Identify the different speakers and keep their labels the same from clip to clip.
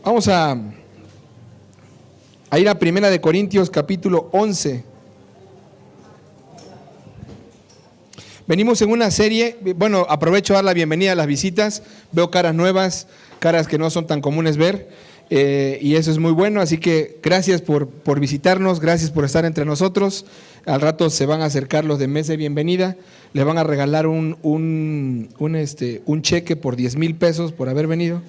Speaker 1: Vamos a ir a Primera de Corintios capítulo 11. Venimos en una serie, bueno, aprovecho a dar la bienvenida a las visitas, veo caras nuevas, caras que no son tan comunes ver, y eso es muy bueno, así que gracias por visitarnos, gracias por estar entre nosotros. Al rato se van a acercar los de mes de bienvenida, les van a regalar un cheque por 10,000 pesos por haber venido,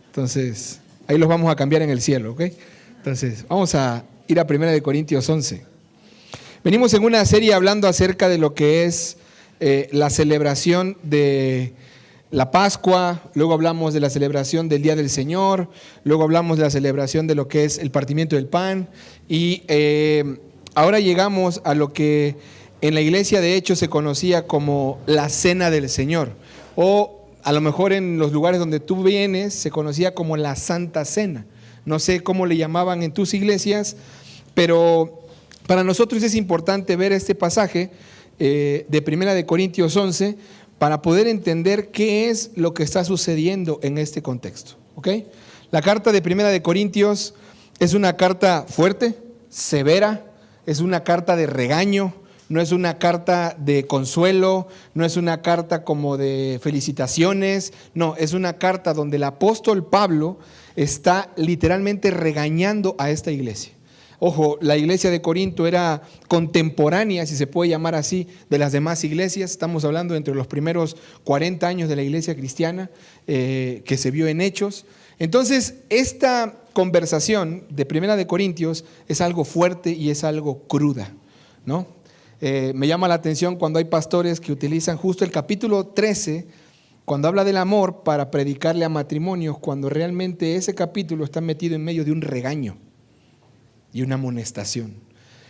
Speaker 1: entonces ahí los vamos a cambiar en el cielo, ¿ok? Entonces vamos a ir a 1 de Corintios 11. Venimos en una serie hablando acerca de lo que es la celebración de la Pascua, luego hablamos de la celebración del Día del Señor, luego hablamos de la celebración de lo que es el partimiento del pan y ahora llegamos a lo que en la iglesia de hecho se conocía como la Cena del Señor, o a lo mejor en los lugares donde tú vienes se conocía como la Santa Cena. No sé cómo le llamaban en tus iglesias, pero para nosotros es importante ver este pasaje de 1 de Corintios 11 para poder entender qué es lo que está sucediendo en este contexto, ¿ok? La carta de 1 de Corintios es una carta fuerte, severa, es una carta de regaño, no es una carta de consuelo, no es una carta como de felicitaciones, no, es una carta donde el apóstol Pablo está literalmente regañando a esta iglesia. Ojo, la iglesia de Corinto era contemporánea, si se puede llamar así, de las demás iglesias. Estamos hablando entre los primeros 40 años de la iglesia cristiana que se vio en Hechos. Entonces, esta conversación de 1 de Corintios es algo fuerte y es algo cruda, ¿no? Me llama la atención cuando hay pastores que utilizan justo el capítulo 13, cuando habla del amor, para predicarle a matrimonios, cuando realmente ese capítulo está metido en medio de un regaño y una amonestación.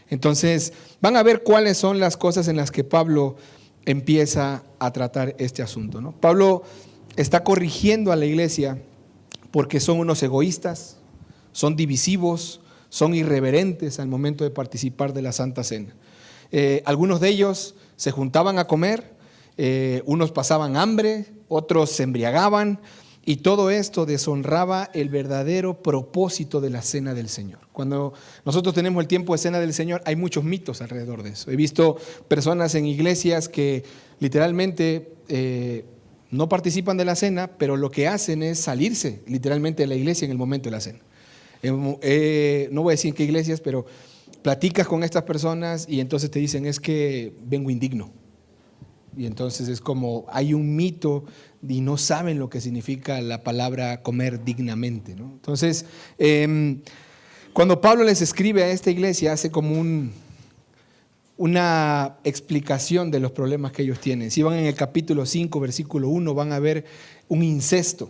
Speaker 1: Entonces, van a ver cuáles son las cosas en las que Pablo empieza a tratar este asunto, ¿no? Pablo está corrigiendo a la iglesia porque son unos egoístas, son divisivos, son irreverentes al momento de participar de la Santa Cena. Algunos de ellos se juntaban a comer, unos pasaban hambre, otros se embriagaban, y todo esto deshonraba el verdadero propósito de la Cena del Señor. Cuando nosotros tenemos el tiempo de Cena del Señor, hay muchos mitos alrededor de eso. He visto personas en iglesias que literalmente no participan de la cena, pero lo que hacen es salirse literalmente de la iglesia en el momento de la cena. No voy a decir en qué iglesias, pero platicas con estas personas y entonces te dicen, es que vengo indigno. Y entonces es como hay un mito y no saben lo que significa la palabra comer dignamente, ¿no? Entonces, cuando Pablo les escribe a esta iglesia, hace como una explicación de los problemas que ellos tienen. Si van en el capítulo 5, versículo 1, van a ver un incesto.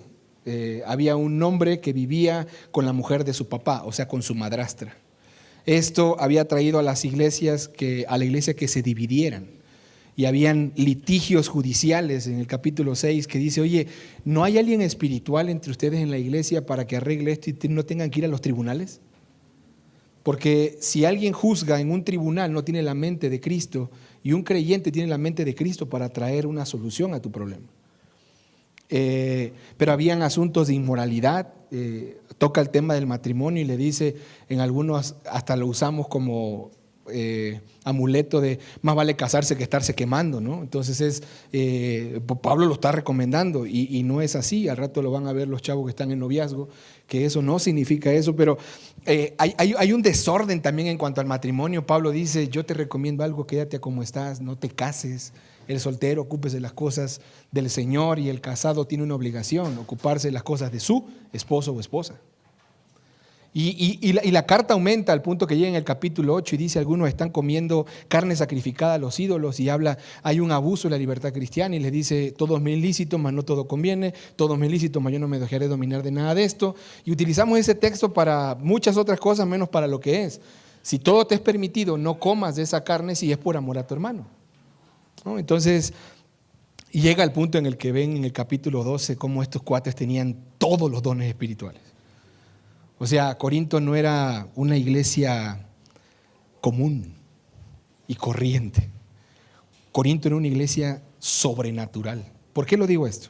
Speaker 1: Había un hombre que vivía con la mujer de su papá, o sea, con su madrastra. Esto había traído a las iglesias, a la iglesia que se dividieran. Y habían litigios judiciales en el capítulo 6 que dice, oye, ¿no hay alguien espiritual entre ustedes en la iglesia para que arregle esto y no tengan que ir a los tribunales? Porque si alguien juzga en un tribunal no tiene la mente de Cristo, y un creyente tiene la mente de Cristo para traer una solución a tu problema. Pero habían asuntos de inmoralidad, toca el tema del matrimonio y le dice, en algunos hasta lo usamos como amuleto de más vale casarse que estarse quemando, ¿no? Entonces Pablo lo está recomendando y no es así. Al rato lo van a ver los chavos que están en noviazgo, que eso no significa eso, pero hay un desorden también en cuanto al matrimonio. Pablo dice, yo te recomiendo algo, quédate como estás, no te cases. El soltero ocúpese de las cosas del Señor y el casado tiene una obligación, ocuparse de las cosas de su esposo o esposa. Y la carta aumenta al punto que llega en el capítulo 8 y dice, algunos están comiendo carne sacrificada a los ídolos, y habla, hay un abuso de la libertad cristiana y les dice, todo es lícito, mas no todo conviene, todo es lícito, mas yo no me dejaré dominar de nada de esto. Y utilizamos ese texto para muchas otras cosas menos para lo que es. Si todo te es permitido, no comas de esa carne si es por amor a tu hermano, ¿no? Entonces llega el punto en el que ven en el capítulo 12 cómo estos cuates tenían todos los dones espirituales. O sea, Corinto no era una iglesia común y corriente. Corinto era una iglesia sobrenatural. ¿Por qué lo digo esto?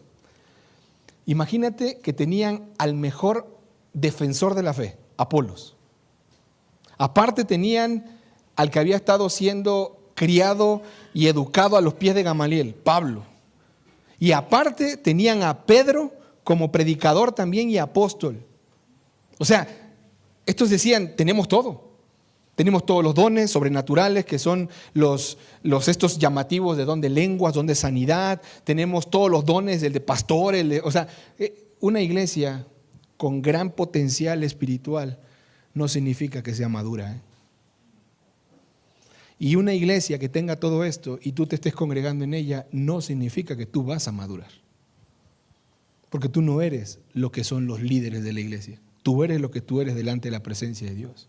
Speaker 1: Imagínate que tenían al mejor defensor de la fe, Apolos. Aparte tenían al que había estado siendo criado y educado a los pies de Gamaliel, Pablo. Y aparte tenían a Pedro como predicador también y apóstol. O sea, estos decían, tenemos todo. Tenemos todos los dones sobrenaturales que son estos llamativos de don de lenguas, don de sanidad. Tenemos todos los dones, el de pastor, o sea, una iglesia con gran potencial espiritual no significa que sea madura. Y una iglesia que tenga todo esto y tú te estés congregando en ella no significa que tú vas a madurar. Porque tú no eres lo que son los líderes de la iglesia. Tú eres lo que tú eres delante de la presencia de Dios.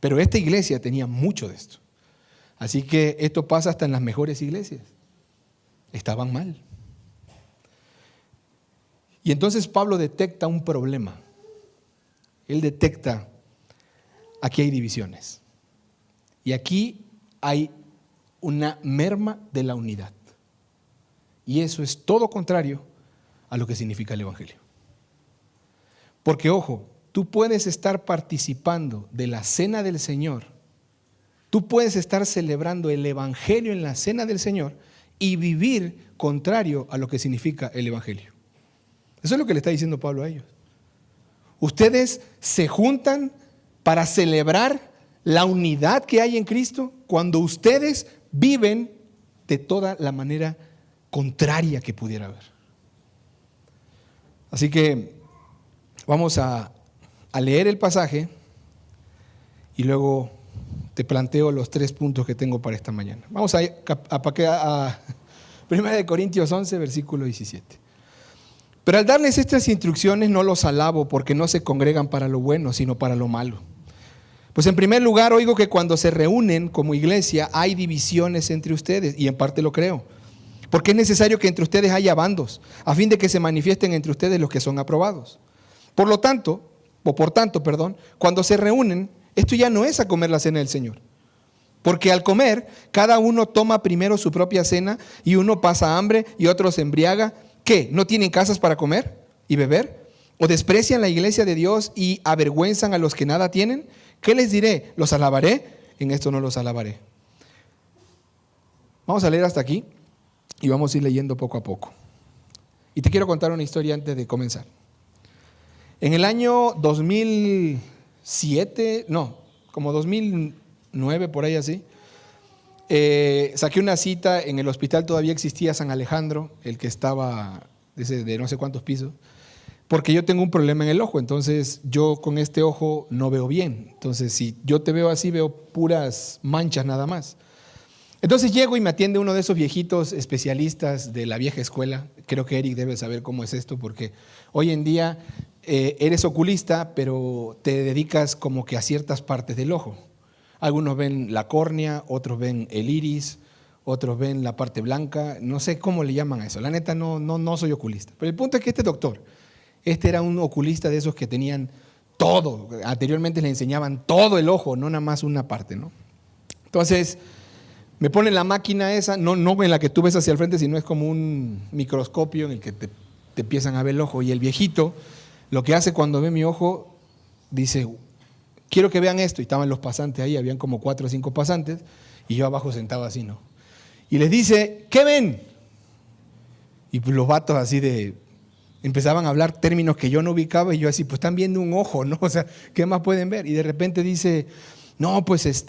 Speaker 1: Pero esta iglesia tenía mucho de esto. Así que esto pasa hasta en las mejores iglesias. Estaban mal. Y entonces Pablo detecta un problema. Él detecta, aquí hay divisiones. Y aquí hay una merma de la unidad. Y eso es todo contrario a lo que significa el Evangelio. Porque, ojo, tú puedes estar participando de la cena del Señor, tú puedes estar celebrando el Evangelio en la cena del Señor y vivir contrario a lo que significa el Evangelio. Eso es lo que le está diciendo Pablo a ellos. Ustedes se juntan para celebrar la unidad que hay en Cristo cuando ustedes viven de toda la manera contraria que pudiera haber. Así que vamos a leer el pasaje y luego te planteo los 3 puntos que tengo para esta mañana. Vamos a 1 Corintios 11, versículo 17. Pero al darles estas instrucciones no los alabo porque no se congregan para lo bueno, sino para lo malo. Pues en primer lugar oigo que cuando se reúnen como iglesia hay divisiones entre ustedes, y en parte lo creo. Porque es necesario que entre ustedes haya bandos, a fin de que se manifiesten entre ustedes los que son aprobados. Por tanto, cuando se reúnen, esto ya no es a comer la cena del Señor. Porque al comer, cada uno toma primero su propia cena y uno pasa hambre y otro se embriaga. ¿Qué? ¿No tienen casas para comer y beber? ¿O desprecian la iglesia de Dios y avergüenzan a los que nada tienen? ¿Qué les diré? ¿Los alabaré? En esto no los alabaré. Vamos a leer hasta aquí y vamos a ir leyendo poco a poco. Y te quiero contar una historia antes de comenzar. En el año 2007, como 2009, por ahí así, saqué una cita en el hospital, todavía existía San Alejandro, el que estaba de no sé cuántos pisos, porque yo tengo un problema en el ojo, entonces yo con este ojo no veo bien. Entonces si yo te veo así, veo puras manchas nada más. Entonces llego y me atiende uno de esos viejitos especialistas de la vieja escuela. Creo que Eric debe saber cómo es esto, porque hoy en día eres oculista, pero te dedicas como que a ciertas partes del ojo. Algunos ven la córnea, otros ven el iris, otros ven la parte blanca. No sé cómo le llaman a eso. La neta no soy oculista. Pero el punto es que este doctor, era un oculista de esos que tenían todo. Anteriormente le enseñaban todo el ojo, no nada más una parte, ¿no? Entonces me ponen la máquina esa, no en la que tú ves hacia el frente, sino es como un microscopio en el que te empiezan a ver el ojo. Y el viejito lo que hace cuando ve mi ojo, dice, quiero que vean esto. Y estaban los pasantes ahí, habían como 4 o 5 pasantes, y yo abajo sentado así, ¿no? Y les dice, ¿qué ven? Y pues los vatos así empezaban a hablar términos que yo no ubicaba, y yo así, pues están viendo un ojo, ¿no? O sea, ¿qué más pueden ver? Y de repente dice, no, pues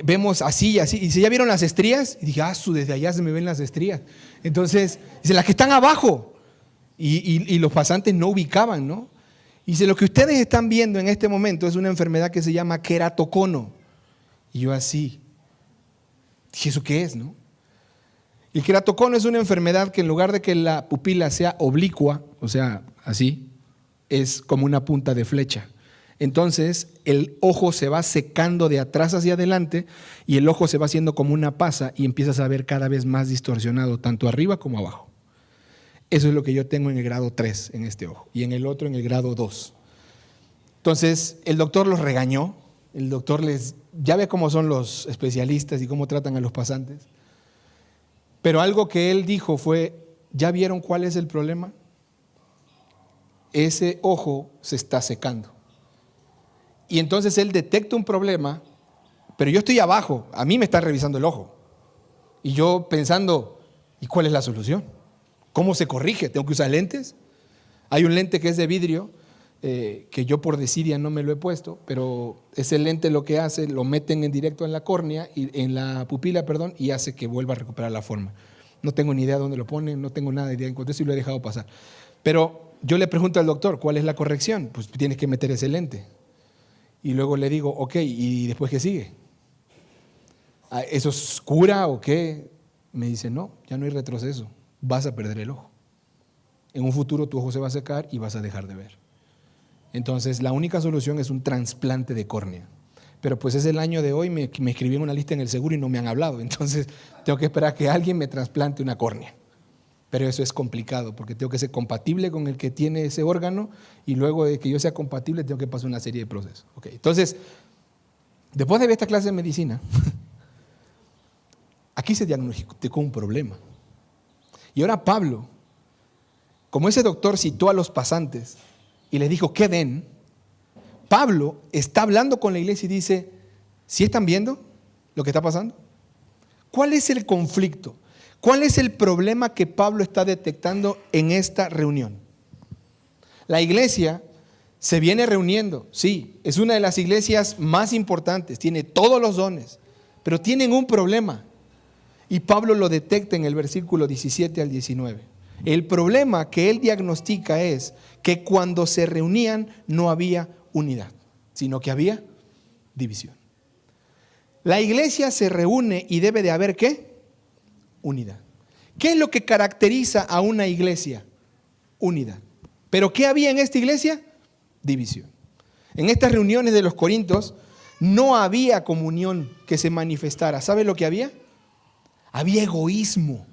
Speaker 1: vemos así y así. Y dice, ¿ya vieron las estrías? Y dije, desde allá se me ven las estrías. Entonces, dice, las que están abajo. Y los pasantes no ubicaban, ¿no? Y dice, lo que ustedes están viendo en este momento es una enfermedad que se llama queratocono. Y yo así, dije, ¿eso qué es, no? El queratocono es una enfermedad que en lugar de que la pupila sea oblicua, o sea, así, es como una punta de flecha. Entonces el ojo se va secando de atrás hacia adelante y el ojo se va haciendo como una pasa y empiezas a ver cada vez más distorsionado, tanto arriba como abajo. Eso es lo que yo tengo en el grado 3 en este ojo y en el otro en el grado 2. Entonces el doctor los regañó, el doctor ya ve cómo son los especialistas y cómo tratan a los pasantes. Pero algo que él dijo fue, ¿ya vieron cuál es el problema? ese ojo se está secando. Y entonces él detecta un problema, pero yo estoy abajo, a mí me está revisando el ojo. Y yo pensando, ¿y cuál es la solución? ¿Cómo se corrige? ¿Tengo que usar lentes? Hay un lente que es de vidrio, que yo por desidia no me lo he puesto, pero ese lente lo que hace, lo meten en directo en la córnea, en la pupila, perdón, y hace que vuelva a recuperar la forma. No tengo ni idea dónde lo ponen, no tengo nada de idea en cuanto a eso y lo he dejado pasar. Pero yo le pregunto al doctor, ¿cuál es la corrección? Pues tienes que meter ese lente. Y luego le digo, ok, ¿y después qué sigue? ¿Eso es cura o qué? Me dice, no, ya no hay retroceso, vas a perder el ojo. En un futuro tu ojo se va a secar y vas a dejar de ver. Entonces la única solución es un trasplante de córnea. Pero pues es el año de hoy, me escribí en una lista en el seguro y no me han hablado. Entonces tengo que esperar a que alguien me trasplante una córnea. Pero eso es complicado porque tengo que ser compatible con el que tiene ese órgano y luego de que yo sea compatible tengo que pasar una serie de procesos. Okay. Entonces, después de ver esta clase de medicina, aquí se diagnosticó un problema. Y ahora Pablo, como ese doctor citó a los pasantes y les dijo, ¿qué ven? Pablo está hablando con la iglesia y dice, ¿sí están viendo lo que está pasando? ¿Cuál es el conflicto? ¿Cuál es el problema que Pablo está detectando en esta reunión? La iglesia se viene reuniendo, sí, es una de las iglesias más importantes, tiene todos los dones, pero tienen un problema. Y Pablo lo detecta en el versículo 17 al 19. El problema que él diagnostica es que cuando se reunían no había unidad, sino que había división. La iglesia se reúne y debe de haber ¿qué? Unidad. ¿Qué es lo que caracteriza a una iglesia? Unidad. ¿Pero qué había en esta iglesia? División. En estas reuniones de los Corintios no había comunión que se manifestara. ¿Sabe lo que había? Había egoísmo.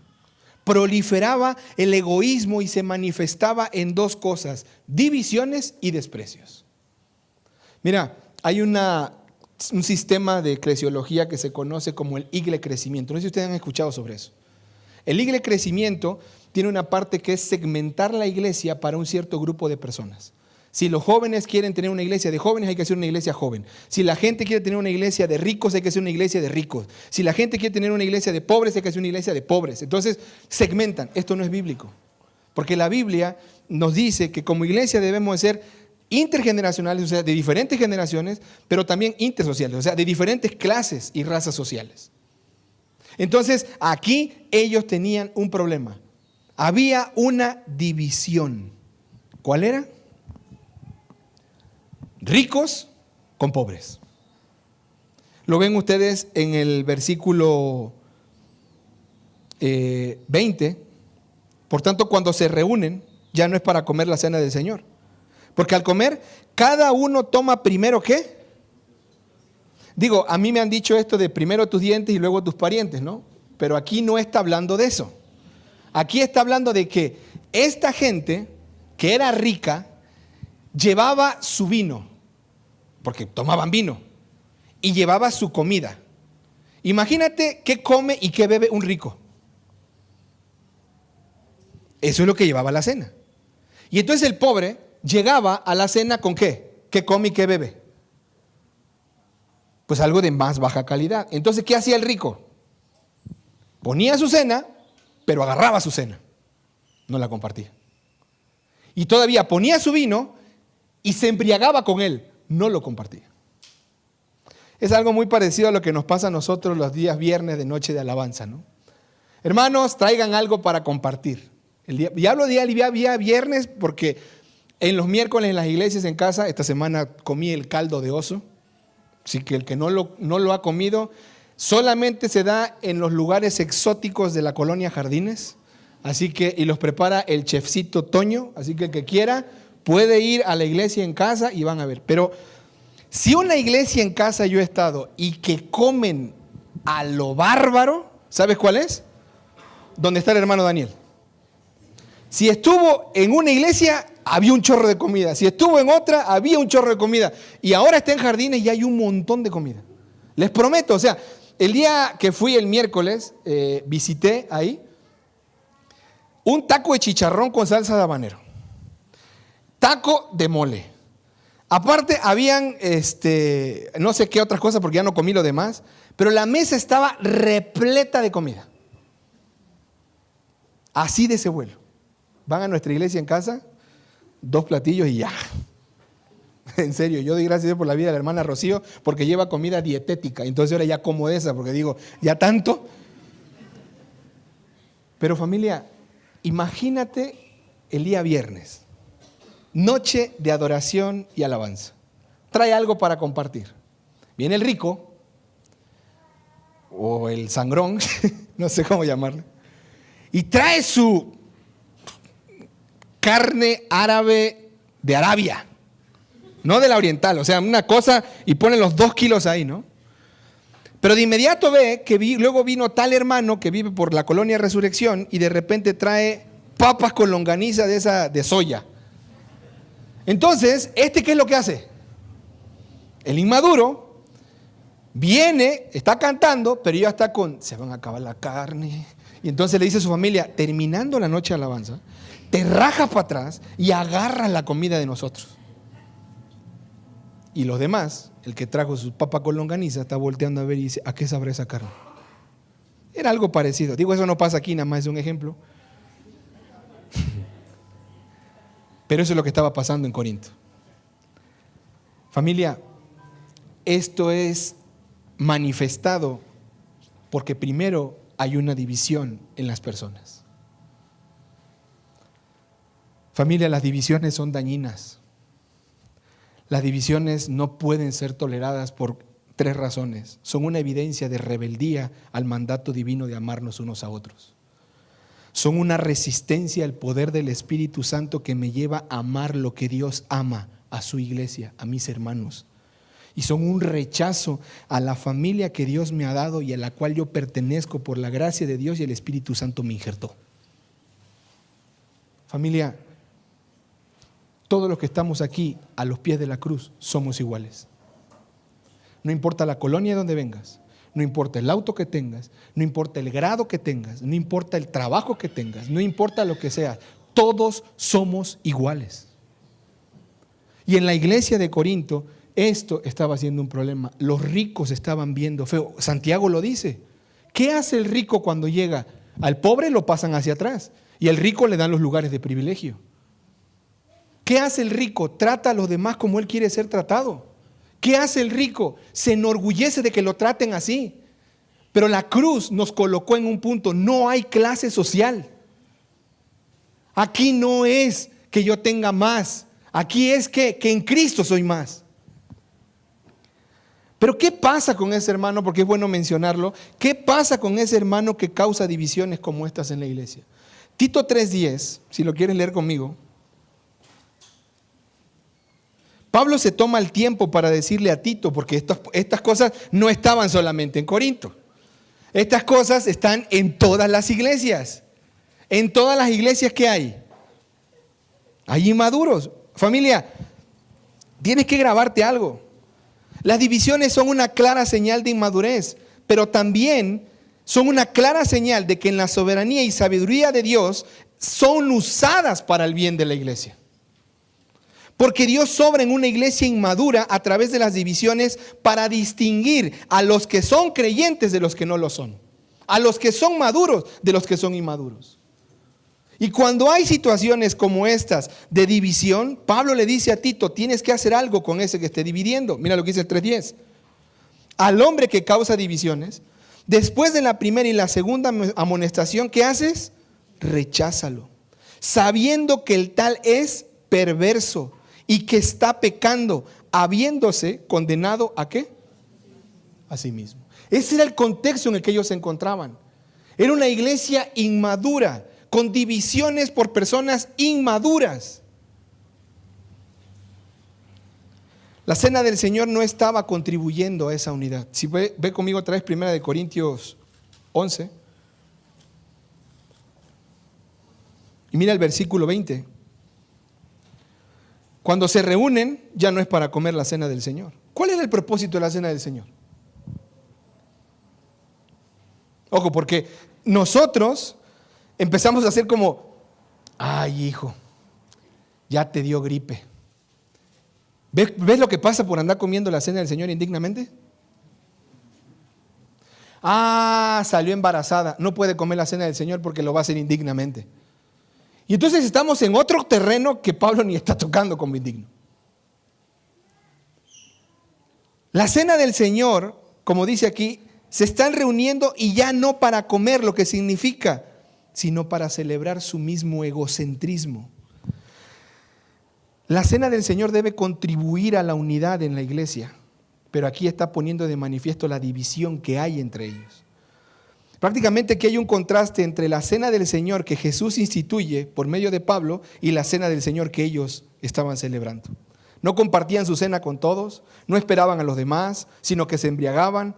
Speaker 1: Proliferaba el egoísmo y se manifestaba en dos cosas: divisiones y desprecios. Mira, hay un sistema de eclesiología que se conoce como el Igle Crecimiento. No sé si ustedes han escuchado sobre eso. El Igle Crecimiento tiene una parte que es segmentar la iglesia para un cierto grupo de personas. Si los jóvenes quieren tener una iglesia de jóvenes, hay que hacer una iglesia joven. Si la gente quiere tener una iglesia de ricos, hay que hacer una iglesia de ricos. Si la gente quiere tener una iglesia de pobres, hay que hacer una iglesia de pobres. Entonces, segmentan. Esto no es bíblico. Porque la Biblia nos dice que como iglesia debemos de ser intergeneracionales, o sea, de diferentes generaciones, pero también intersociales, o sea, de diferentes clases y razas sociales. Entonces, aquí ellos tenían un problema. Había una división. ¿Cuál era? Ricos con pobres. Lo ven ustedes en el versículo 20. Por tanto, cuando se reúnen, ya no es para comer la cena del Señor. Porque al comer, cada uno toma primero ¿qué? Digo, a mí me han dicho esto de primero tus dientes y luego tus parientes, ¿no? Pero aquí no está hablando de eso. Aquí está hablando de que esta gente que era rica llevaba su vino, porque tomaban vino, y llevaba su comida. Imagínate qué come y qué bebe un rico. Eso es lo que llevaba a la cena. Y entonces el pobre llegaba a la cena con ¿qué? ¿Qué come y qué bebe? Pues algo de más baja calidad. Entonces, ¿qué hacía el rico? Ponía su cena, pero agarraba su cena. No la compartía. Y todavía ponía su vino y se embriagaba con él. No lo compartía. Es algo muy parecido a lo que nos pasa a nosotros los días viernes de noche de alabanza, ¿no? Hermanos, traigan algo para compartir. Y hablo de día viernes porque en los miércoles en las iglesias en casa, esta semana comí el caldo de oso. Así que el que no lo ha comido, solamente se da en los lugares exóticos de la colonia Jardines. Así que, y los prepara el chefcito Toño. Así que el que quiera puede ir a la iglesia en casa y van a ver. Pero si una iglesia en casa yo he estado y que comen a lo bárbaro, ¿sabes cuál es? ¿Dónde está el hermano Daniel? Si estuvo en una iglesia, había un chorro de comida. Si estuvo en otra, había un chorro de comida. Y ahora está en Jardines y hay un montón de comida. Les prometo, o sea, el día que fui el miércoles, visité ahí un taco de chicharrón con salsa de habanero. taco de mole. Aparte habían, no sé qué otras cosas porque ya no comí lo demás, pero la mesa estaba repleta de comida. Así de ese vuelo. Van a nuestra iglesia en casa, 2 platillos y ya. En serio, yo doy gracias a Dios por la vida de la hermana Rocío porque lleva comida dietética. Entonces ahora ya como de esa porque digo, ya tanto. Pero familia, imagínate el día viernes, noche de adoración y alabanza. Trae algo para compartir. Viene el rico o el sangrón, no sé cómo llamarle, y trae su carne árabe de Arabia, no de la oriental, o sea, una cosa y pone los 2 kilos ahí, ¿no? Pero de inmediato ve que luego vino tal hermano que vive por la colonia Resurrección y de repente trae papas con longaniza de esa de soya. Entonces, ¿qué es lo que hace? El inmaduro viene, está cantando, pero ya está se van a acabar la carne. Y entonces le dice a su familia, terminando la noche de alabanza, te rajas para atrás y agarras la comida de nosotros. Y los demás, el que trajo su papa con longaniza, está volteando a ver y dice, ¿a qué sabrá esa carne? Era algo parecido. Digo, eso no pasa aquí, nada más es un ejemplo. Pero eso es lo que estaba pasando en Corinto. Familia, esto es manifestado porque primero hay una división en las personas. Familia, las divisiones son dañinas. Las divisiones no pueden ser toleradas por 3 razones. Son una evidencia de rebeldía al mandato divino de amarnos unos a otros. Son una resistencia al poder del Espíritu Santo que me lleva a amar lo que Dios ama a su iglesia, a mis hermanos. Y son un rechazo a la familia que Dios me ha dado y a la cual yo pertenezco por la gracia de Dios y el Espíritu Santo me injertó. Familia, todos los que estamos aquí a los pies de la cruz somos iguales. No importa la colonia de donde vengas, no importa el auto que tengas, no importa el grado que tengas, no importa el trabajo que tengas, no importa lo que sea, todos somos iguales. Y en la iglesia de Corinto esto estaba siendo un problema. Los ricos estaban viendo feo. Santiago lo dice. ¿Qué hace el rico cuando llega? Al pobre lo pasan hacia atrás y al rico le dan los lugares de privilegio. ¿Qué hace el rico? Trata a los demás como él quiere ser tratado. ¿Qué hace el rico? Se enorgullece de que lo traten así. Pero la cruz nos colocó en un punto. No hay clase social. Aquí no es que yo tenga más. Aquí es que en Cristo soy más. Pero ¿qué pasa con ese hermano? Porque es bueno mencionarlo. ¿Qué pasa con ese hermano que causa divisiones como estas en la iglesia? Tito 3:10, si lo quieren leer conmigo. Pablo se toma el tiempo para decirle a Tito, porque estas cosas no estaban solamente en Corinto. Estas cosas están en todas las iglesias. En todas las iglesias que hay. Hay inmaduros. Familia, tienes que grabarte algo. Las divisiones son una clara señal de inmadurez, pero también son una clara señal de que en la soberanía y sabiduría de Dios son usadas para el bien de la iglesia. Porque Dios obra en una iglesia inmadura a través de las divisiones para distinguir a los que son creyentes de los que no lo son. A los que son maduros de los que son inmaduros. Y cuando hay situaciones como estas de división, Pablo le dice a Tito, tienes que hacer algo con ese que esté dividiendo. Mira lo que dice el 3:10. Al hombre que causa divisiones, después de la primera y la segunda amonestación, ¿qué haces? Recházalo, sabiendo que el tal es perverso y que está pecando, habiéndose condenado ¿a qué? A sí mismo. Ese era el contexto en el que ellos se encontraban. Era una iglesia inmadura, con divisiones por personas inmaduras. La cena del Señor no estaba contribuyendo a esa unidad. Si ve conmigo otra vez 1 Corintios 11. Y mira el versículo 20. Cuando se reúnen, ya no es para comer la cena del Señor. ¿Cuál era el propósito de la cena del Señor? Ojo, porque nosotros empezamos a hacer como, ay hijo, ya te dio gripe. ¿Ves lo que pasa por andar comiendo la cena del Señor indignamente? Salió embarazada, no puede comer la cena del Señor porque lo va a hacer indignamente. Y entonces estamos en otro terreno que Pablo ni está tocando como indigno. La cena del Señor, como dice aquí, se están reuniendo y ya no para comer, lo que significa, sino para celebrar su mismo egocentrismo. La cena del Señor debe contribuir a la unidad en la iglesia, pero aquí está poniendo de manifiesto la división que hay entre ellos. Prácticamente aquí hay un contraste entre la cena del Señor que Jesús instituye por medio de Pablo y la cena del Señor que ellos estaban celebrando. No compartían su cena con todos, no esperaban a los demás, sino que se embriagaban.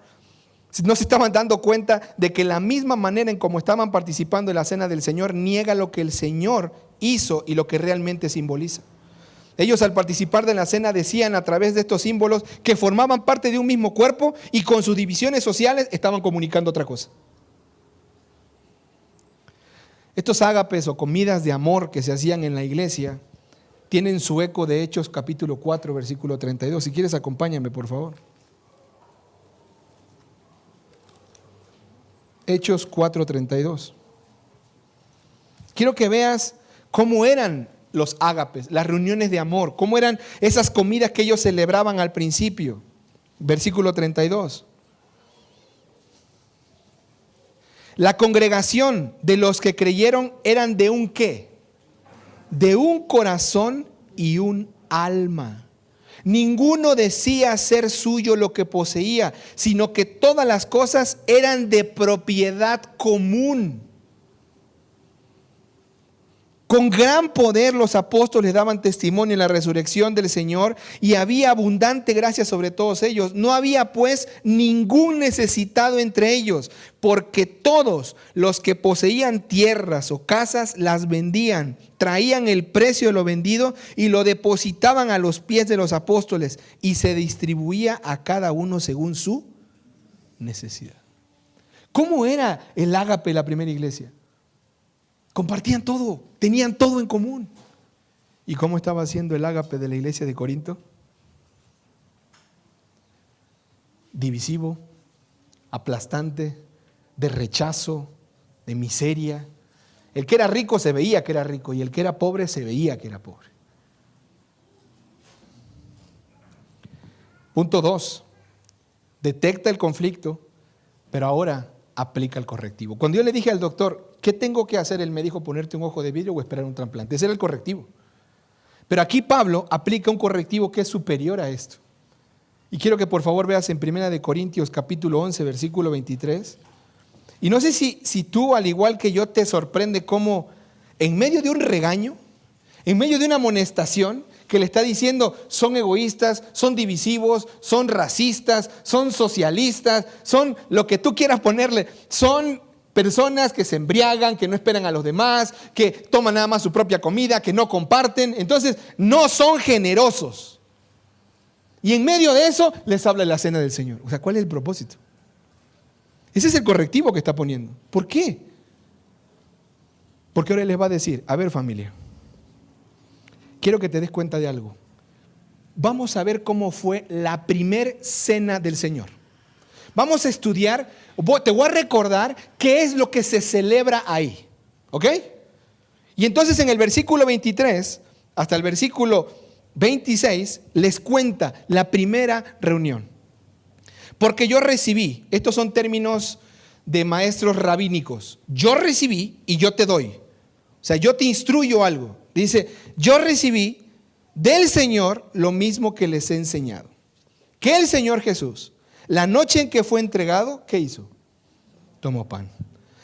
Speaker 1: No se estaban dando cuenta de que la misma manera en cómo estaban participando en la cena del Señor niega lo que el Señor hizo y lo que realmente simboliza. Ellos al participar de la cena decían a través de estos símbolos que formaban parte de un mismo cuerpo y con sus divisiones sociales estaban comunicando otra cosa. Estos ágapes o comidas de amor que se hacían en la iglesia tienen su eco de Hechos capítulo 4 versículo 32. Si quieres acompáñame por favor. Hechos 4:32. Quiero que veas cómo eran los ágapes, las reuniones de amor, cómo eran esas comidas que ellos celebraban al principio. Versículo 32. La congregación de los que creyeron eran de un ¿qué? De un corazón y un alma. Ninguno decía ser suyo lo que poseía, sino que todas las cosas eran de propiedad común. Con gran poder los apóstoles daban testimonio en la resurrección del Señor y había abundante gracia sobre todos ellos. No había pues ningún necesitado entre ellos, porque todos los que poseían tierras o casas las vendían, traían el precio de lo vendido y lo depositaban a los pies de los apóstoles y se distribuía a cada uno según su necesidad. ¿Cómo era el ágape de la primera iglesia? Compartían todo, tenían todo en común. ¿Y cómo estaba haciendo el ágape de la iglesia de Corinto? Divisivo, aplastante, de rechazo, de miseria. El que era rico se veía que era rico y el que era pobre se veía que era pobre. Punto 2. Detecta el conflicto, pero ahora aplica el correctivo. Cuando yo le dije al doctor, ¿qué tengo que hacer? Él me dijo, ponerte un ojo de vidrio o esperar un trasplante. Ese era el correctivo. Pero aquí Pablo aplica un correctivo que es superior a esto. Y quiero que por favor veas en 1 Corintios capítulo 11, versículo 23. Y no sé si tú, al igual que yo, te sorprende cómo en medio de un regaño, en medio de una amonestación, que le está diciendo son egoístas, son divisivos, son racistas, son socialistas, son lo que tú quieras ponerle, son personas que se embriagan, que no esperan a los demás, que toman nada más su propia comida, que no comparten, entonces no son generosos. Y en medio de eso les habla la cena del Señor. O sea, ¿cuál es el propósito? Ese es el correctivo que está poniendo. ¿Por qué? Porque ahora les va a decir, a ver familia, quiero que te des cuenta de algo. Vamos a ver cómo fue la primer cena del Señor. Vamos a estudiar, te voy a recordar qué es lo que se celebra ahí. ¿Ok? Y entonces en el versículo 23 hasta el versículo 26 les cuenta la primera reunión. Porque yo recibí, estos son términos de maestros rabínicos, yo recibí y yo te doy. O sea, yo te instruyo algo. Dice, yo recibí del Señor lo mismo que les he enseñado. Que el Señor Jesús, la noche en que fue entregado, ¿qué hizo? Tomó pan.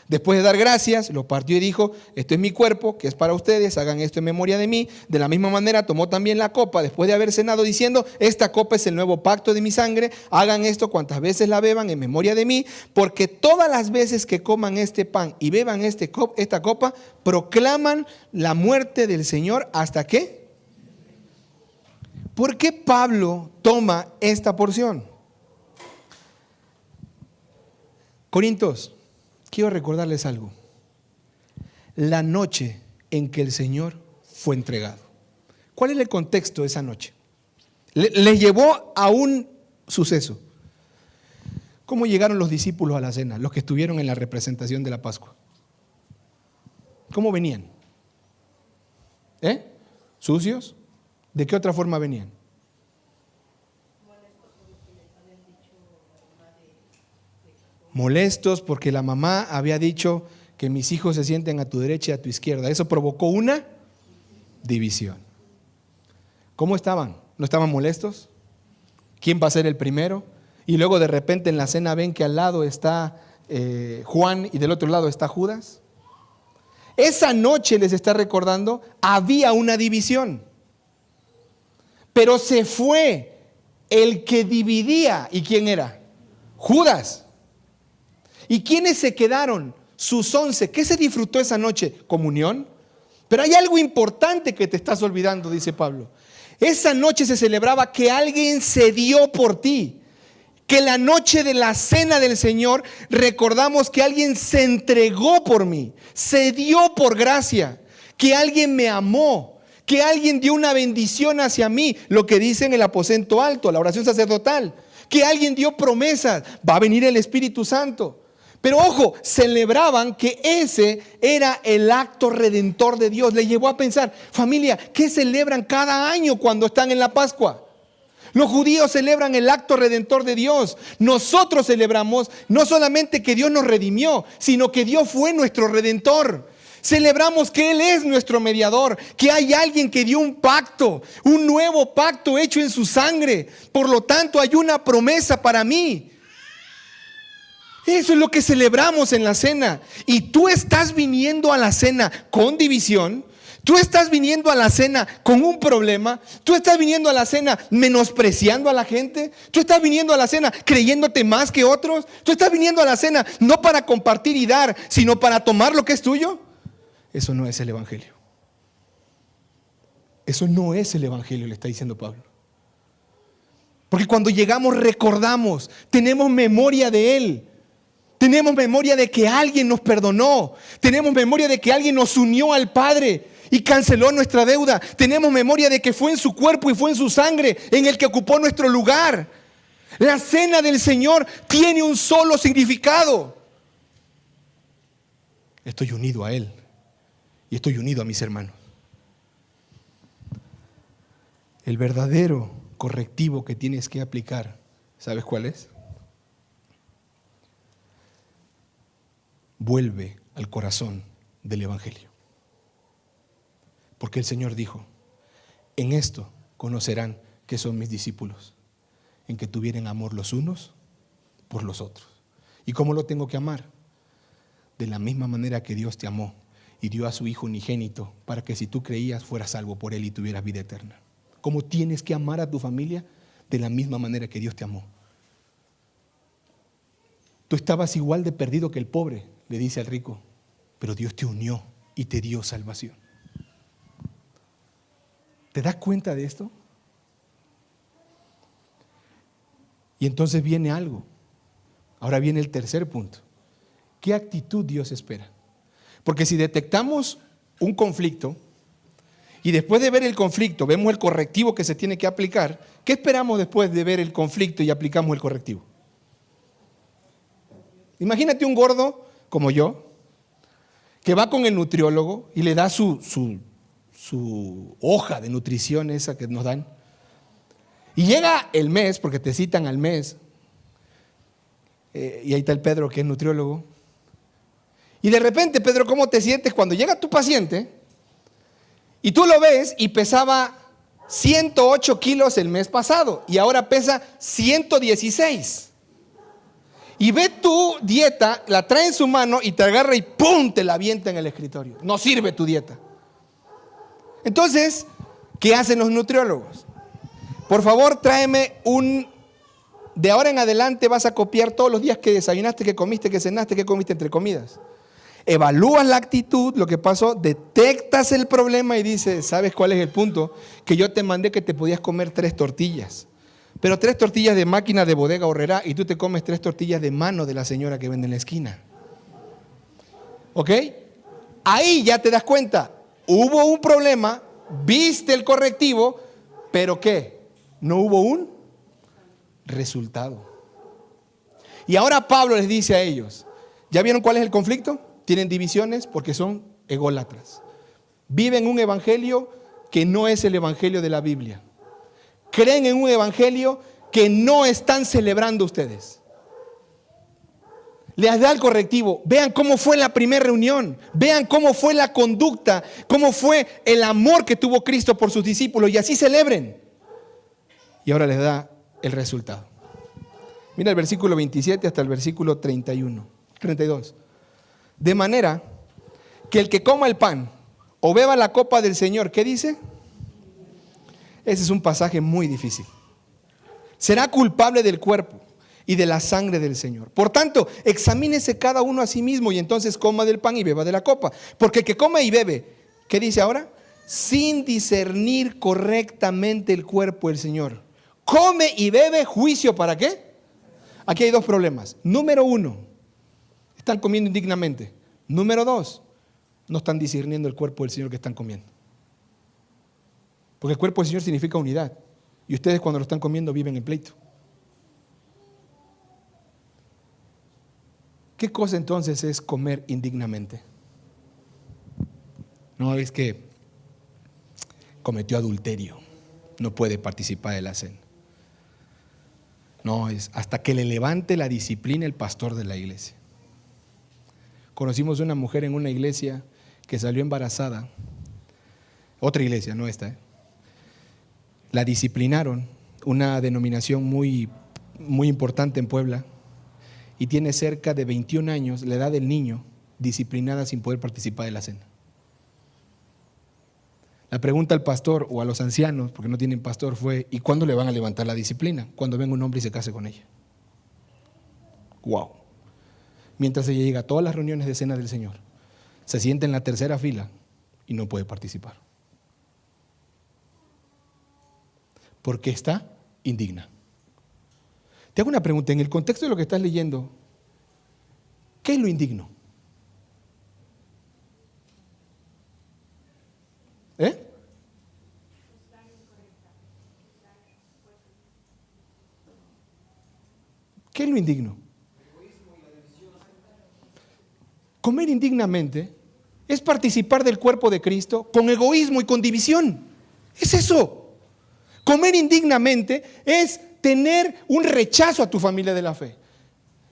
Speaker 1: Después de dar gracias, lo partió y dijo, esto es mi cuerpo, que es para ustedes, hagan esto en memoria de mí. De la misma manera tomó también la copa, después de haber cenado, diciendo, esta copa es el nuevo pacto de mi sangre, hagan esto cuantas veces la beban en memoria de mí, porque todas las veces que coman este pan y beban esta copa, proclaman la muerte del Señor, ¿hasta qué? ¿Por qué Pablo toma esta porción? Corintios, quiero recordarles algo. La noche en que el Señor fue entregado. ¿Cuál es el contexto de esa noche? Les llevó a un suceso. ¿Cómo llegaron los discípulos a la cena, los que estuvieron en la representación de la Pascua? ¿Cómo venían? ¿Sucios? ¿De qué otra forma venían? Molestos porque la mamá había dicho que mis hijos se sienten a tu derecha y a tu izquierda. Eso provocó una división. ¿Cómo estaban? ¿No estaban molestos? ¿Quién va a ser el primero? Y luego de repente en la cena ven que al lado está Juan y del otro lado está Judas. Esa noche, les está recordando, había una división. Pero se fue el que dividía. ¿Y quién era? Judas. ¿Y quiénes se quedaron? Sus 11. ¿Qué se disfrutó esa noche? Comunión. Pero hay algo importante que te estás olvidando, dice Pablo. Esa noche se celebraba que alguien se dio por ti. Que la noche de la cena del Señor recordamos que alguien se entregó por mí. Se dio por gracia. Que alguien me amó. Que alguien dio una bendición hacia mí. Lo que dice en el aposento alto, la oración sacerdotal. Que alguien dio promesas. Va a venir el Espíritu Santo. Pero ojo, celebraban que ese era el acto redentor de Dios. Le llevó a pensar, familia, ¿qué celebran cada año cuando están en la Pascua? Los judíos celebran el acto redentor de Dios. Nosotros celebramos no solamente que Dios nos redimió, sino que Dios fue nuestro redentor. Celebramos que Él es nuestro mediador, que hay alguien que dio un pacto, un nuevo pacto hecho en su sangre. Por lo tanto, hay una promesa para mí. Eso es lo que celebramos en la cena. Y tú estás viniendo a la cena con división. Tú estás viniendo a la cena con un problema. Tú estás viniendo a la cena menospreciando a la gente. Tú estás viniendo a la cena creyéndote más que otros. Tú estás viniendo a la cena no para compartir y dar, sino para tomar lo que es tuyo. Eso no es el evangelio. Eso no es el evangelio, le está diciendo Pablo. Porque cuando llegamos recordamos, tenemos memoria de Él. Tenemos memoria de que alguien nos perdonó. Tenemos memoria de que alguien nos unió al Padre y canceló nuestra deuda. Tenemos memoria de que fue en su cuerpo y fue en su sangre en el que ocupó nuestro lugar. La cena del Señor tiene un solo significado. Estoy unido a Él y estoy unido a mis hermanos. El verdadero correctivo que tienes que aplicar, ¿sabes cuál es? Vuelve al corazón del evangelio. Porque el Señor dijo, en esto conocerán que son mis discípulos, en que tuvieran amor los unos por los otros. ¿Y cómo lo tengo que amar? De la misma manera que Dios te amó y dio a su Hijo unigénito para que si tú creías fueras salvo por Él y tuvieras vida eterna. ¿Cómo tienes que amar a tu familia? De la misma manera que Dios te amó. Tú estabas igual de perdido que el pobre, le dice al rico, pero Dios te unió y te dio salvación. ¿Te das cuenta de esto? Y entonces viene algo. Ahora viene el tercer punto. ¿Qué actitud Dios espera? Porque si detectamos un conflicto y después de ver el conflicto vemos el correctivo que se tiene que aplicar, ¿qué esperamos después de ver el conflicto y aplicamos el correctivo? Imagínate un gordo como yo, que va con el nutriólogo y le da su hoja de nutrición esa que nos dan. Y llega el mes, porque te citan al mes, y ahí está el Pedro que es nutriólogo. Y de repente, Pedro, ¿cómo te sientes cuando llega tu paciente y tú lo ves y pesaba 108 kilos el mes pasado y ahora pesa 116? Y ve tu dieta, la trae en su mano y te agarra y ¡pum!, te la avienta en el escritorio. No sirve tu dieta. Entonces, ¿qué hacen los nutriólogos? Por favor, tráeme de ahora en adelante vas a copiar todos los días que desayunaste, que comiste, que cenaste, que comiste entre comidas. Evalúas la actitud, lo que pasó, detectas el problema y dices, ¿sabes cuál es el punto? Que yo te mandé que te podías comer 3 tortillas. Pero 3 tortillas de máquina de bodega Horrera y tú te comes 3 tortillas de mano de la señora que vende en la esquina. ¿Ok? Ahí ya te das cuenta, hubo un problema, viste el correctivo, pero ¿qué? No hubo un resultado. Y ahora Pablo les dice a ellos, ¿ya vieron cuál es el conflicto? Tienen divisiones porque son ególatras. Viven un evangelio que no es el evangelio de la Biblia. Creen en un evangelio que no están celebrando ustedes. Les da el correctivo. Vean cómo fue la primera reunión. Vean cómo fue la conducta, cómo fue el amor que tuvo Cristo por sus discípulos, y así celebren. Y ahora les da el resultado. Mira el versículo 27 hasta el versículo 32. De manera que el que coma el pan o beba la copa del Señor, ¿qué dice? Ese es un pasaje muy difícil. Será culpable del cuerpo y de la sangre del Señor. Por tanto, examínese cada uno a sí mismo y entonces coma del pan y beba de la copa. Porque el que come y bebe, ¿qué dice ahora? Sin discernir correctamente el cuerpo del Señor. Come y bebe, juicio, ¿para qué? Aquí hay dos problemas. Número 1, están comiendo indignamente. Número 2, no están discerniendo el cuerpo del Señor que están comiendo. Porque el cuerpo del Señor significa unidad. Y ustedes cuando lo están comiendo viven en pleito. ¿Qué cosa entonces es comer indignamente? No, es que cometió adulterio, no puede participar de la cena. No, es hasta que le levante la disciplina el pastor de la iglesia. Conocimos una mujer en una iglesia que salió embarazada. Otra iglesia, no esta. La disciplinaron, una denominación muy importante en Puebla, y tiene cerca de 21 años, la edad del niño, disciplinada sin poder participar de la cena. La pregunta al pastor o a los ancianos, porque no tienen pastor, fue: ¿y cuándo le van a levantar la disciplina? Cuando venga un hombre y se case con ella. Wow. Mientras ella llega a todas las reuniones de cena del Señor, se sienta en la tercera fila y no puede participar. Porque está indigna. Te hago una pregunta, en el contexto de lo que estás leyendo, ¿qué es lo indigno? ¿Qué es lo indigno? Comer indignamente es participar del cuerpo de Cristo con egoísmo y con división. Es eso. Comer indignamente es tener un rechazo a tu familia de la fe.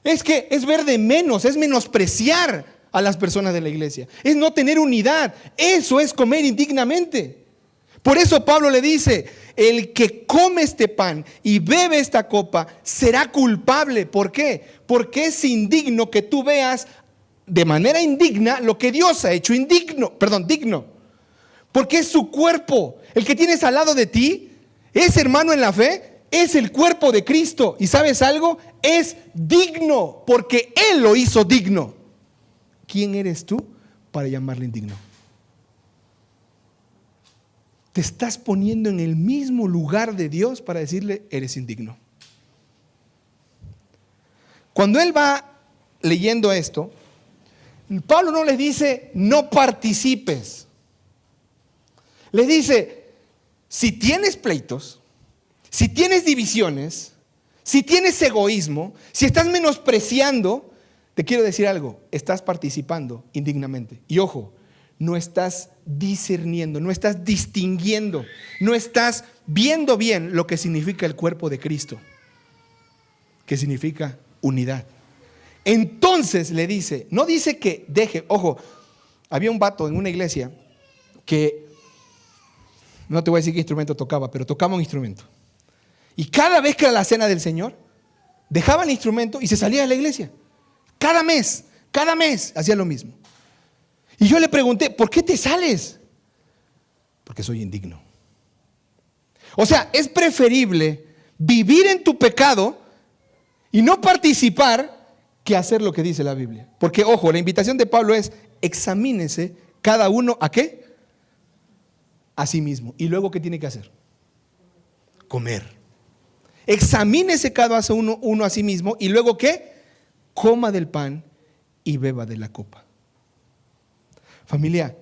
Speaker 1: Es que es ver de menos, es menospreciar a las personas de la iglesia. Es no tener unidad. Eso es comer indignamente. Por eso Pablo le dice: el que come este pan y bebe esta copa será culpable. ¿Por qué? Porque es indigno que tú veas de manera indigna lo que Dios ha hecho digno. Porque es su cuerpo. El que tienes al lado de ti, ese hermano en la fe, es el cuerpo de Cristo. ¿Y sabes algo? Es digno porque Él lo hizo digno. ¿Quién eres tú para llamarle indigno? Te estás poniendo en el mismo lugar de Dios para decirle: eres indigno. Cuando él va leyendo esto, Pablo no les dice: no participes. Les dice: si tienes pleitos, si tienes divisiones, si tienes egoísmo, si estás menospreciando, te quiero decir algo: estás participando indignamente. Y ojo, no estás discerniendo, no estás distinguiendo, no estás viendo bien lo que significa el cuerpo de Cristo, que significa unidad. Entonces le dice, no dice que deje, ojo, había un vato en una iglesia que, no te voy a decir qué instrumento tocaba, pero tocaba un instrumento. Y cada vez que era la cena del Señor, dejaba el instrumento y se salía de la iglesia. Cada mes hacía lo mismo. Y yo le pregunté: ¿por qué te sales? Porque soy indigno. O sea, es preferible vivir en tu pecado y no participar que hacer lo que dice la Biblia. Porque, ojo, la invitación de Pablo es: examínese cada uno ¿a qué? A sí mismo. ¿Y luego qué tiene que hacer? Comer. Examínese cada uno a sí mismo y luego ¿qué? Coma del pan y beba de la copa. Familia,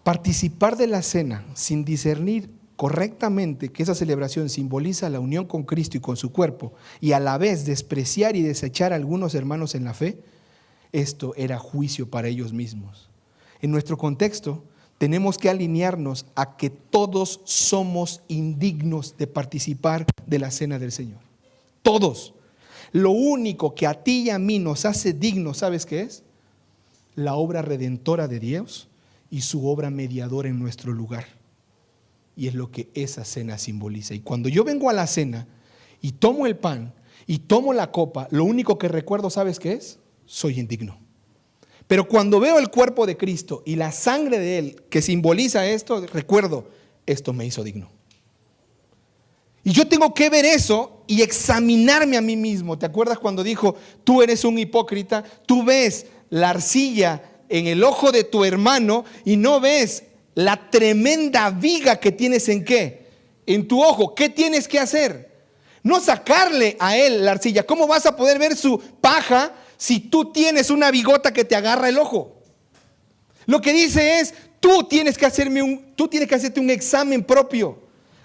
Speaker 1: Participar de la cena sin discernir correctamente que esa celebración simboliza la unión con Cristo y con su cuerpo, y a la vez despreciar y desechar a algunos hermanos en la fe, esto era juicio para ellos mismos. En nuestro contexto, tenemos que alinearnos a que todos somos indignos de participar de la cena del Señor. Todos. Lo único que a ti y a mí nos hace dignos, ¿sabes qué es? La obra redentora de Dios y su obra mediadora en nuestro lugar. Y es lo que esa cena simboliza. Y cuando yo vengo a la cena y tomo el pan y tomo la copa, lo único que recuerdo, ¿sabes qué es? Soy indigno. Pero cuando veo el cuerpo de Cristo y la sangre de Él que simboliza esto, recuerdo, esto me hizo digno. Y yo tengo que ver eso y examinarme a mí mismo. ¿Te acuerdas cuando dijo, tú eres un hipócrita? Tú ves la arcilla en el ojo de tu hermano y no ves la tremenda viga que tienes en ¿qué? En tu ojo. ¿Qué tienes que hacer? No sacarle a él la arcilla. ¿Cómo vas a poder ver su paja si tú tienes una bigota que te agarra el ojo? Lo que dice es, tú tienes que hacerte un examen propio,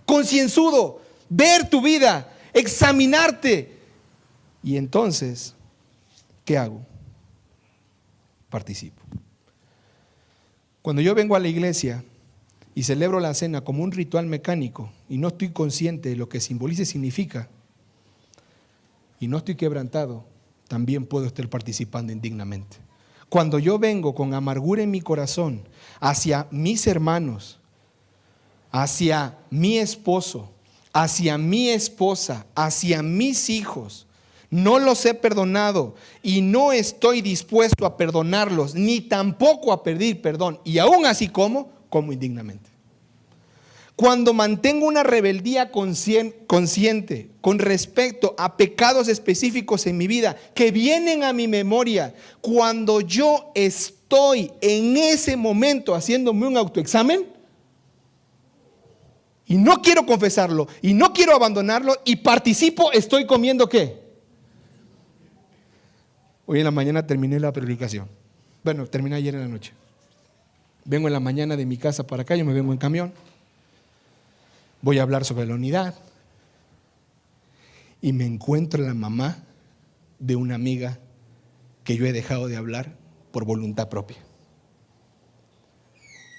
Speaker 1: concienzudo, ver tu vida, examinarte. Y entonces, ¿qué hago? Participo. Cuando yo vengo a la iglesia y celebro la cena como un ritual mecánico y no estoy consciente de lo que simboliza y significa, y no estoy quebrantado, también puedo estar participando indignamente. Cuando yo vengo con amargura en mi corazón hacia mis hermanos, hacia mi esposo, hacia mi esposa, hacia mis hijos, no los he perdonado y no estoy dispuesto a perdonarlos, ni tampoco a pedir perdón, y aún así como indignamente. Cuando mantengo una rebeldía consciente con respecto a pecados específicos en mi vida que vienen a mi memoria, cuando yo estoy en ese momento haciéndome un autoexamen y no quiero confesarlo y no quiero abandonarlo y participo, estoy comiendo ¿qué? Hoy en la mañana terminé la predicación. Bueno, terminé ayer en la noche. Vengo en la mañana de mi casa para acá, yo me vengo en camión. Voy a hablar sobre la unidad. Y me encuentro la mamá de una amiga que yo he dejado de hablar por voluntad propia.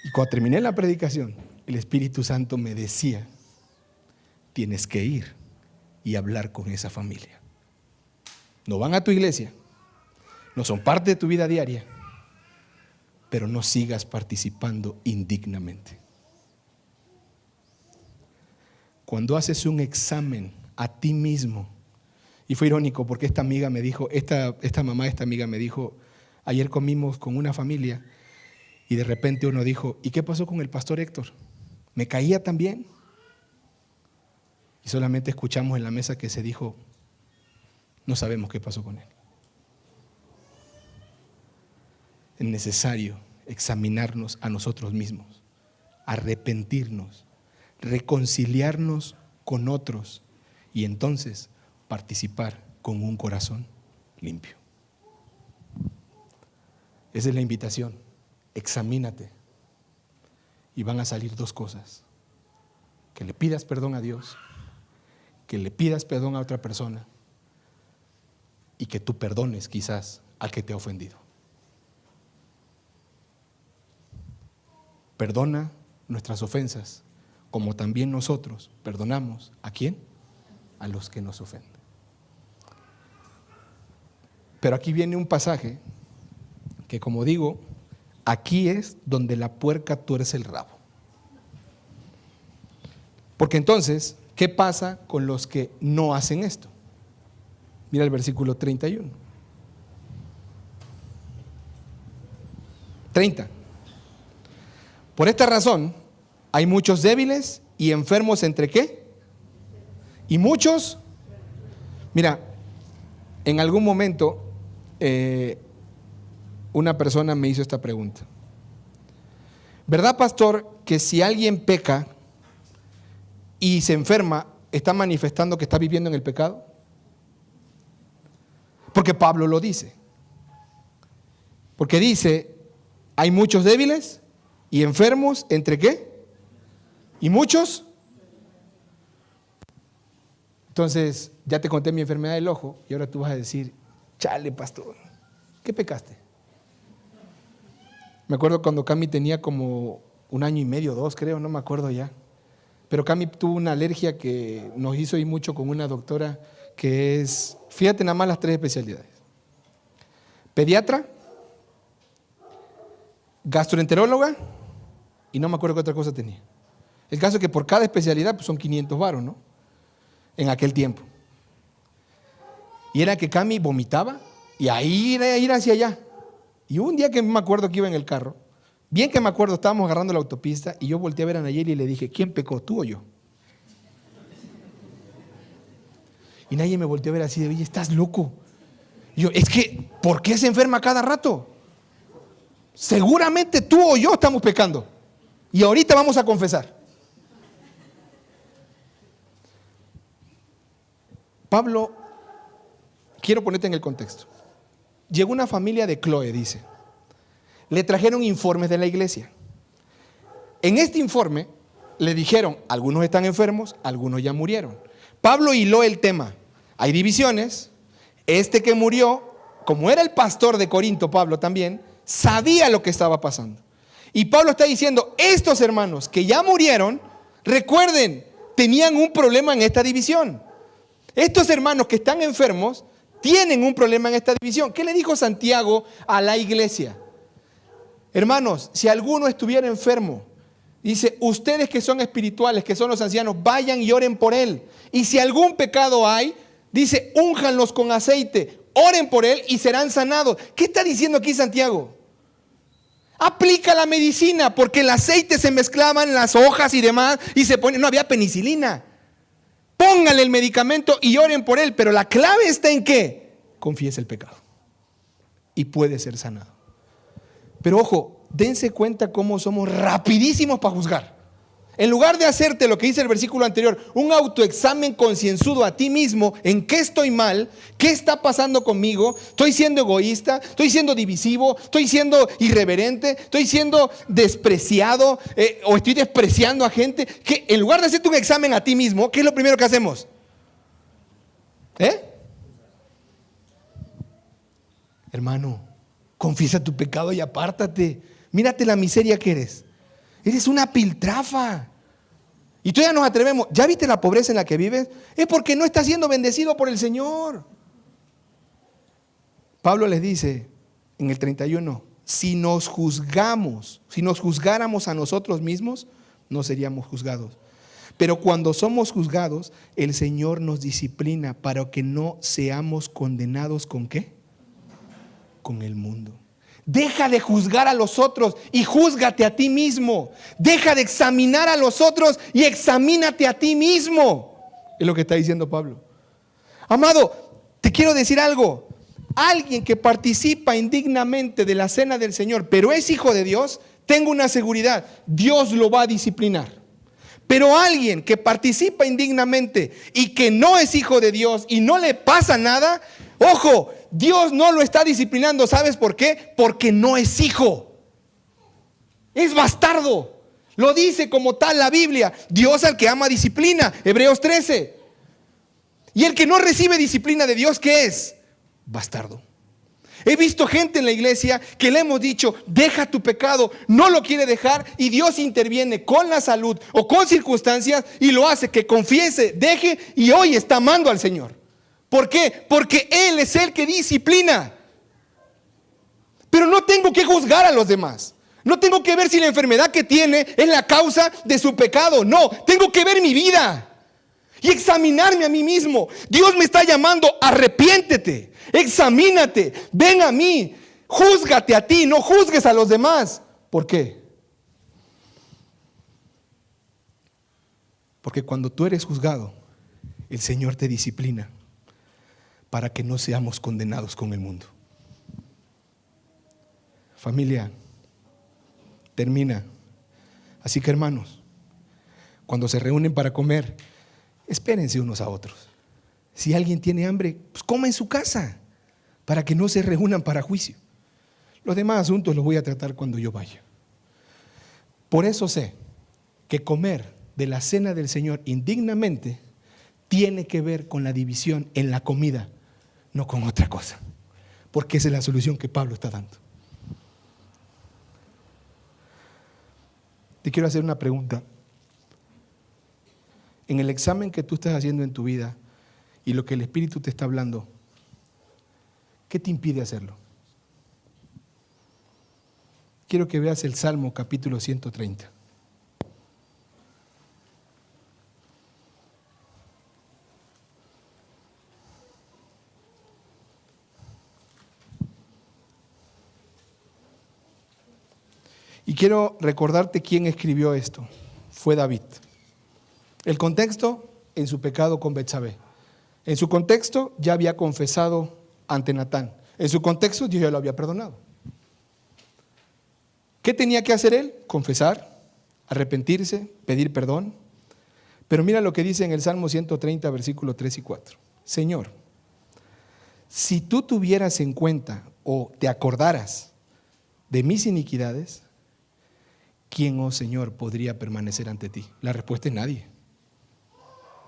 Speaker 1: Y cuando terminé la predicación, el Espíritu Santo me decía, tienes que ir y hablar con esa familia. No van a tu iglesia, no son parte de tu vida diaria, pero no sigas participando indignamente. Cuando haces un examen a ti mismo, y fue irónico porque esta amiga me dijo, esta amiga me dijo, ayer comimos con una familia y de repente uno dijo, ¿y qué pasó con el pastor Héctor? ¿Me caía también? Y solamente escuchamos en la mesa que se dijo, no sabemos qué pasó con él. Es necesario examinarnos a nosotros mismos, arrepentirnos, reconciliarnos con otros y entonces participar con un corazón limpio. Esa es la invitación. Examínate y van a salir dos cosas: que le pidas perdón a Dios, que le pidas perdón a otra persona y que tú perdones quizás al que te ha ofendido. Perdona nuestras ofensas, como también nosotros perdonamos ¿a quién? A los que nos ofenden. Pero aquí viene un pasaje que, como digo, aquí es donde la puerca tuerce el rabo. Porque entonces, ¿qué pasa con los que no hacen esto? Mira el versículo 31. 30. Por esta razón, hay muchos débiles y enfermos entre ¿qué? Y muchos. Mira, en algún momento una persona me hizo esta pregunta. ¿Verdad, pastor, que si alguien peca y se enferma, está manifestando que está viviendo en el pecado? Porque Pablo lo dice. Porque dice, hay muchos débiles ¿Y enfermos entre qué? ¿Y muchos? Entonces, ya te conté mi enfermedad del ojo y ahora tú vas a decir, chale, pastor, ¿qué pecaste? Me acuerdo cuando Cami tenía como 1 año y medio, 2 creo, no me acuerdo ya. Pero Cami tuvo una alergia que nos hizo ir mucho con una doctora que es, fíjate nada más las 3 especialidades. Pediatra, gastroenteróloga y no me acuerdo qué otra cosa tenía. El caso es que por cada especialidad pues son 500 varos, ¿no? En aquel tiempo. Y era que Cami vomitaba y ahí era ir hacia allá. Y un día que me acuerdo que iba en el carro, bien que me acuerdo, estábamos agarrando la autopista y yo volteé a ver a Nayeli y le dije, ¿quién pecó, tú o yo? Y Nayeli me volteó a ver así de, oye, ¿estás loco? Y yo, es que, ¿por qué se enferma cada rato? Seguramente tú o yo estamos pecando. Y ahorita vamos a confesar. Pablo, quiero ponerte en el contexto. Llegó una familia de Cloé, dice. Le trajeron informes de la iglesia. En este informe le dijeron, algunos están enfermos, algunos ya murieron. Pablo hiló el tema. Hay divisiones. Este que murió, como era el pastor de Corinto, Pablo también, sabía lo que estaba pasando. Y Pablo está diciendo, estos hermanos que ya murieron, recuerden, tenían un problema en esta división. Estos hermanos que están enfermos tienen un problema en esta división. ¿Qué le dijo Santiago a la iglesia? Hermanos, si alguno estuviera enfermo, dice, ustedes que son espirituales, que son los ancianos, vayan y oren por él. Y si algún pecado hay, dice, únjanlos con aceite, oren por él y serán sanados. ¿Qué está diciendo aquí Santiago? Aplica la medicina, porque el aceite se mezclaban las hojas y demás y se pone, no había penicilina. Pónganle el medicamento y oren por él, pero la clave está en ¿qué? Confiesa el pecado y puede ser sanado. Pero ojo, dense cuenta cómo somos rapidísimos para juzgar. En lugar de hacerte lo que dice el versículo anterior, un autoexamen concienzudo a ti mismo, en qué estoy mal, qué está pasando conmigo, estoy siendo egoísta, estoy siendo divisivo, estoy siendo irreverente, estoy siendo despreciado o estoy despreciando a gente, que en lugar de hacerte un examen a ti mismo, ¿qué es lo primero que hacemos? Hermano, confiesa tu pecado y apártate. Mírate la miseria que eres. Eres una piltrafa. Y todavía nos atrevemos. ¿Ya viste la pobreza en la que vives? Es porque no estás siendo bendecido por el Señor. Pablo les dice en el 31, si nos juzgáramos a nosotros mismos, no seríamos juzgados. Pero cuando somos juzgados, el Señor nos disciplina para que no seamos condenados ¿con qué? Con el mundo. Deja de juzgar a los otros y júzgate a ti mismo. Deja de examinar a los otros y examínate a ti mismo. Es lo que está diciendo Pablo. Amado, te quiero decir algo. Alguien que participa indignamente de la cena del Señor, pero es hijo de Dios, tengo una seguridad, Dios lo va a disciplinar. Pero alguien que participa indignamente y que no es hijo de Dios y no le pasa nada, ojo, Dios no lo está disciplinando. ¿Sabes por qué? Porque no es hijo. Es bastardo. Lo dice como tal la Biblia. Dios al que ama disciplina. Hebreos 13. Y el que no recibe disciplina de Dios, ¿qué es? Bastardo. He visto gente en la iglesia que le hemos dicho, deja tu pecado, no lo quiere dejar y Dios interviene con la salud o con circunstancias y lo hace que confiese, deje y hoy está amando al Señor. ¿Por qué? Porque Él es el que disciplina. Pero no tengo que juzgar a los demás. No tengo que ver si la enfermedad que tiene es la causa de su pecado. No, tengo que ver mi vida y examinarme a mí mismo. Dios me está llamando, arrepiéntete, examínate, ven a mí, júzgate a ti, no juzgues a los demás. ¿Por qué? Porque cuando tú eres juzgado, el Señor te disciplina para que no seamos condenados con el mundo. Familia, termina. Así que hermanos, cuando se reúnen para comer, espérense unos a otros. Si alguien tiene hambre, pues coma en su casa, para que no se reúnan para juicio. Los demás asuntos los voy a tratar cuando yo vaya. Por eso sé que comer de la cena del Señor indignamente tiene que ver con la división en la comida, no con otra cosa. Porque esa es la solución que Pablo está dando. Te quiero hacer una pregunta. En el examen que tú estás haciendo en tu vida y lo que el Espíritu te está hablando, ¿qué te impide hacerlo? Quiero que veas el Salmo capítulo 130. Y quiero recordarte quién escribió esto. Fue David. El contexto, en su pecado con Betsabé. En su contexto, ya había confesado ante Natán. En su contexto, Dios ya lo había perdonado. ¿Qué tenía que hacer él? Confesar, arrepentirse, pedir perdón. Pero mira lo que dice en el Salmo 130, versículos 3 y 4. Señor, si tú tuvieras en cuenta o te acordaras de mis iniquidades, ¿quién, oh Señor, podría permanecer ante ti? La respuesta es nadie.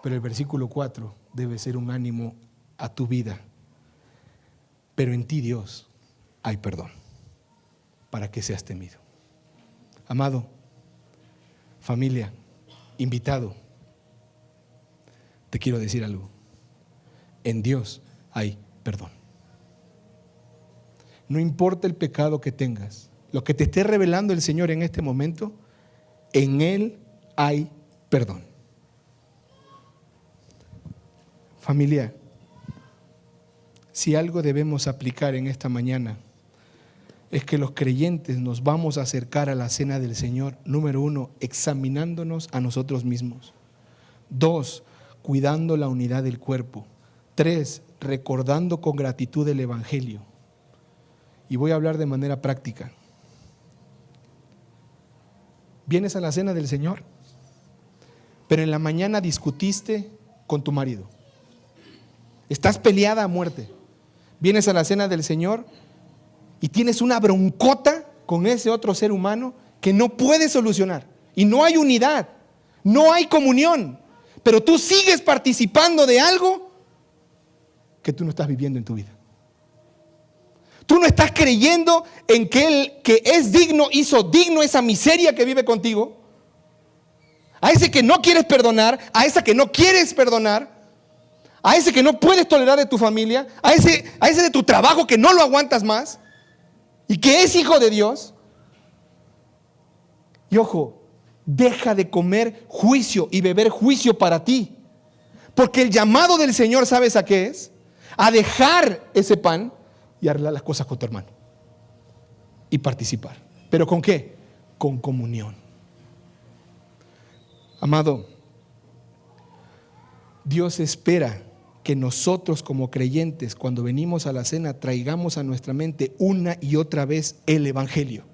Speaker 1: Pero el versículo 4 debe ser un ánimo a tu vida. Pero en ti, Dios, hay perdón para que seas temido. Amado, familia, invitado, te quiero decir algo. En Dios hay perdón. No importa el pecado que tengas, lo que te esté revelando el Señor en este momento, en Él hay perdón. Familia, si algo debemos aplicar en esta mañana, es que los creyentes nos vamos a acercar a la cena del Señor, número 1, examinándonos a nosotros mismos. 2, cuidando la unidad del cuerpo. 3, recordando con gratitud el Evangelio. Y voy a hablar de manera práctica. Vienes a la cena del Señor, pero en la mañana discutiste con tu marido. Estás peleada a muerte. Vienes a la cena del Señor y tienes una broncota con ese otro ser humano que no puedes solucionar. Y no hay unidad, no hay comunión. Pero tú sigues participando de algo que tú no estás viviendo en tu vida. Tú no estás creyendo en que el que es digno hizo digno esa miseria que vive contigo. A ese que no quieres perdonar, a esa que no quieres perdonar, a ese que no puedes tolerar de tu familia, a ese de tu trabajo que no lo aguantas más y que es hijo de Dios. Y ojo, deja de comer juicio y beber juicio para ti. Porque el llamado del Señor, ¿sabes a qué es? A dejar ese pan y arreglar las cosas con tu hermano. Y participar. ¿Pero con qué? Con comunión. Amado, Dios espera que nosotros como creyentes, cuando venimos a la cena, traigamos a nuestra mente una y otra vez el Evangelio.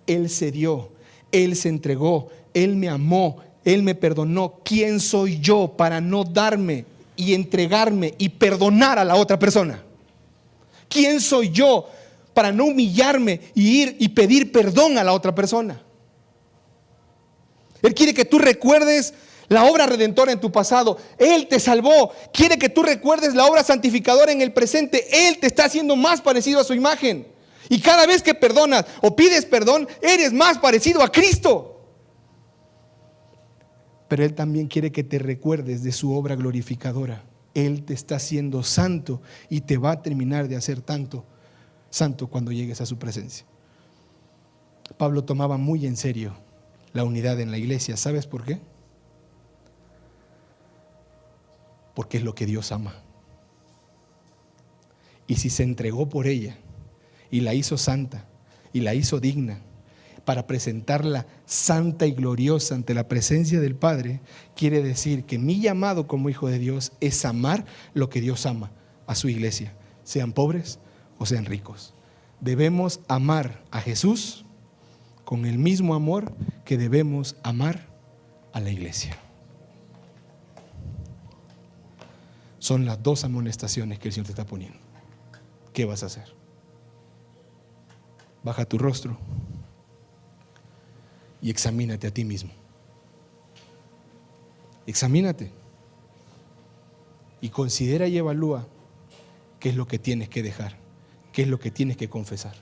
Speaker 1: Él se dio, Él se entregó, Él me amó, Él me perdonó. ¿Quién soy yo para no darme y entregarme y perdonar a la otra persona? ¿Quién soy yo para no humillarme y ir y pedir perdón a la otra persona? Él quiere que tú recuerdes la obra redentora en tu pasado. Él te salvó. Quiere que tú recuerdes la obra santificadora en el presente. Él te está haciendo más parecido a su imagen. Y cada vez que perdonas o pides perdón, eres más parecido a Cristo. Pero Él también quiere que te recuerdes de su obra glorificadora. Él te está haciendo santo y te va a terminar de hacer santo cuando llegues a su presencia. Pablo tomaba muy en serio la unidad en la iglesia. ¿Sabes por qué? Porque es lo que Dios ama. Y si se entregó por ella y la hizo santa y la hizo digna para presentarla santa y gloriosa ante la presencia del Padre, quiere decir que mi llamado como hijo de Dios es amar lo que Dios ama a su iglesia, sean pobres o sean ricos. Debemos amar a Jesús con el mismo amor que debemos amar a la iglesia. Son las dos amonestaciones que el Señor te está poniendo. ¿Qué vas a hacer? Baja tu rostro. y examínate a ti mismo. Examínate y considera y evalúa qué es lo que tienes que dejar, qué es lo que tienes que confesar.